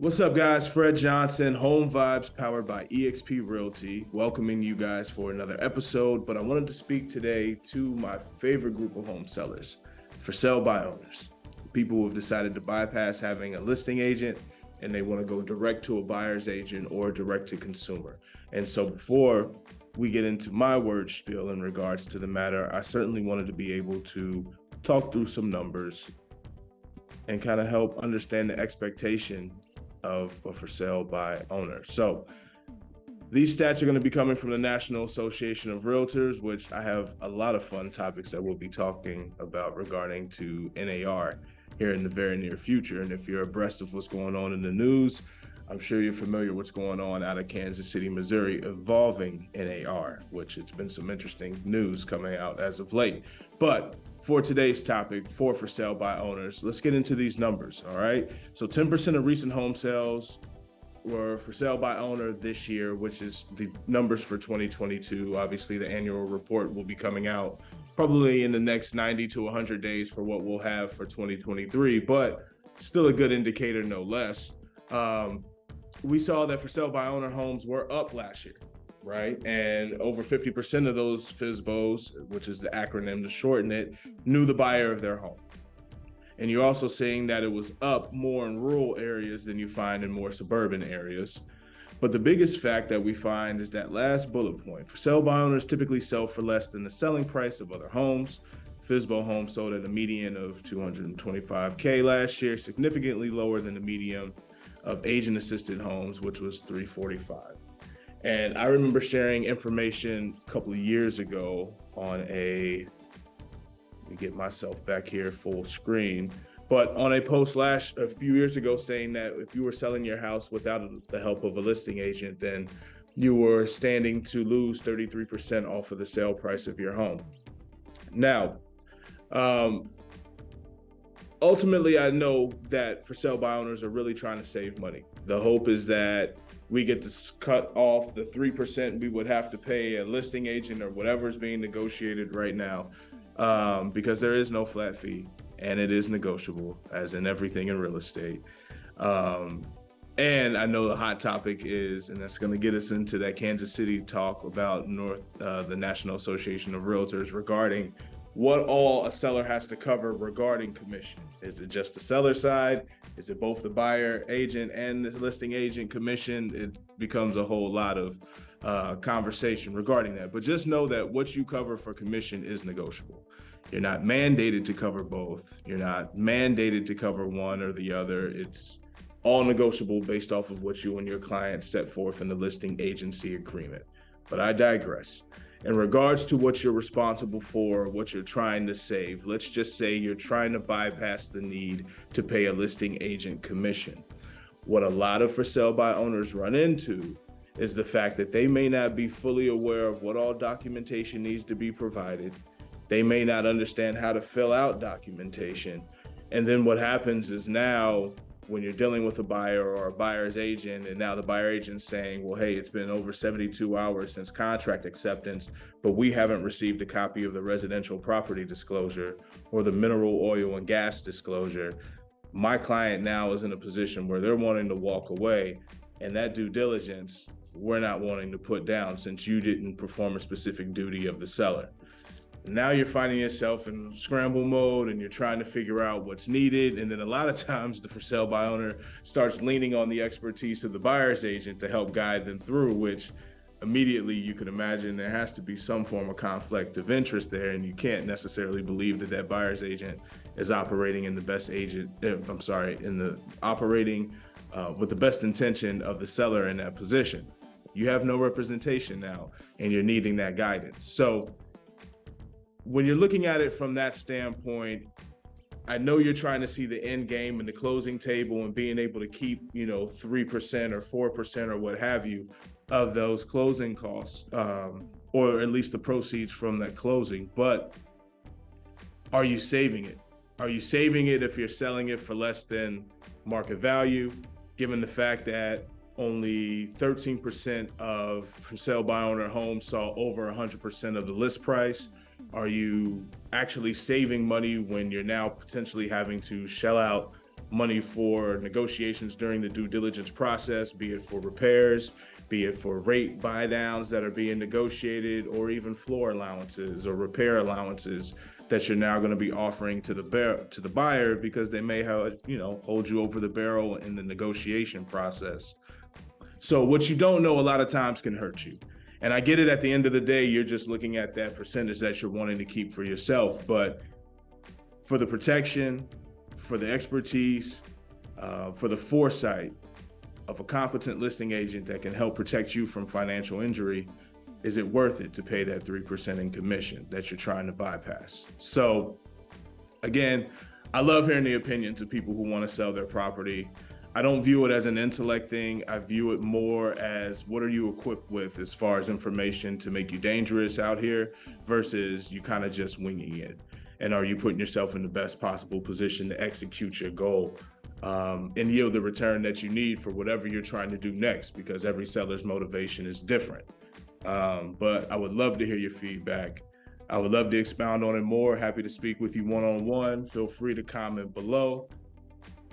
What's up, guys? Fred Johnson, Home Vibes, powered by eXp Realty, welcoming you guys for another episode. But I wanted to speak today to my favorite group of home sellers, for sale by owners, people who have decided to bypass having a listing agent and they want to go direct to a buyer's agent or direct to consumer. And so before we get into my word spiel in regards to the matter, I certainly wanted to be able to talk through some numbers and kind of help understand the expectation of a for sale by owner. So these stats are going to be coming from the National Association of Realtors, which I have a lot of fun topics that we'll be talking about regarding to NAR here in the very near future. And if you're abreast of what's going on in the news, I'm sure you're familiar with what's going on out of Kansas City, Missouri, involving NAR, which it's been some interesting news coming out as of late. But for today's topic, for sale by owners, let's get into these numbers, all right? So 10% of recent home sales were for sale by owner this year, which is the numbers for 2022. Obviously, the annual report will be coming out probably in the next 90 to 100 days for what we'll have for 2023, but still a good indicator, no less. We saw that for sale by owner homes were up last year, right? And over 50% of those FSBOs, which is the acronym to shorten it, knew the buyer of their home. And you're also seeing that it was up more in rural areas than you find in more suburban areas. But the biggest fact that we find is that last bullet point: for sale by owners typically sell for less than the selling price of other homes. FSBO homes sold at a median of $225K last year, significantly lower than the median of agent-assisted homes, which was $345. And I remember sharing information a couple of years ago on let me get myself back here full screen, but on a post a few years ago saying that if you were selling your house without the help of a listing agent, then you were standing to lose 33% off of the sale price of your home. Now, ultimately, I know that for sale by owners are really trying to save money. The hope is that we get to cut off the 3% we would have to pay a listing agent or whatever is being negotiated right now, because there is no flat fee and it is negotiable, as in everything in real estate. And I know the hot topic is, and that's going to get us into that Kansas City talk about the National Association of Realtors regarding what all a seller has to cover regarding commission. Is it just the seller side? Is it both the buyer agent and the listing agent commission? It becomes a whole lot of conversation regarding that. But just know that what you cover for commission is negotiable. You're not mandated to cover both. You're not mandated to cover one or the other. It's all negotiable based off of what you and your client set forth in the listing agency agreement. But I digress. In regards to what you're responsible for, what you're trying to save, let's just say you're trying to bypass the need to pay a listing agent commission. What a lot of for sale by owners run into is the fact that they may not be fully aware of what all documentation needs to be provided. They may not understand how to fill out documentation. And then what happens is now, when you're dealing with a buyer or a buyer's agent, and now the buyer agent's saying, well, hey, it's been over 72 hours since contract acceptance, but we haven't received a copy of the residential property disclosure or the mineral oil and gas disclosure. My client now is in a position where they're wanting to walk away, and that due diligence we're not wanting to put down since you didn't perform a specific duty of the seller. Now you're finding yourself in scramble mode and you're trying to figure out what's needed. And then a lot of times the for sale by owner starts leaning on the expertise of the buyer's agent to help guide them through, which immediately you can imagine there has to be some form of conflict of interest there. And you can't necessarily believe that that buyer's agent is operating in the best operating with the best intention of the seller in that position. You have no representation now and you're needing that guidance. So when you're looking at it from that standpoint, I know you're trying to see the end game and the closing table and being able to keep, 3% or 4% or what have you of those closing costs, or at least the proceeds from that closing. But are you saving it? Are you saving it if you're selling it for less than market value, given the fact that only 13% of for sale by owner homes saw over 100% of the list price? Are you actually saving money when you're now potentially having to shell out money for negotiations during the due diligence process, be it for repairs, be it for rate buy downs that are being negotiated, or even floor allowances or repair allowances that you're now going to be offering to the buyer because they may have, hold you over the barrel in the negotiation process. So what you don't know a lot of times can hurt you. And I get it, at the end of the day, you're just looking at that percentage that you're wanting to keep for yourself. But for the protection, for the expertise, for the foresight of a competent listing agent that can help protect you from financial injury, is it worth it to pay that 3% in commission that you're trying to bypass? So again, I love hearing the opinions of people who want to sell their property. I don't view it as an intellect thing. I view it more as, what are you equipped with as far as information to make you dangerous out here versus you kind of just winging it? And are you putting yourself in the best possible position to execute your goal and yield the return that you need for whatever you're trying to do next? Because every seller's motivation is different. But I would love to hear your feedback. I would love to expound on it more. Happy to speak with you one-on-one. Feel free to comment below.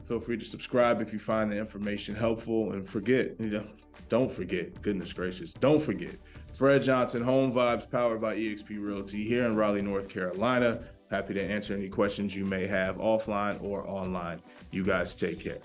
Feel free to subscribe if you find the information helpful. And don't forget, goodness gracious, don't forget, Fred Johnson, Home Vibes, powered by eXp Realty here in Raleigh, North Carolina. Happy to answer any questions you may have offline or online. You guys take care.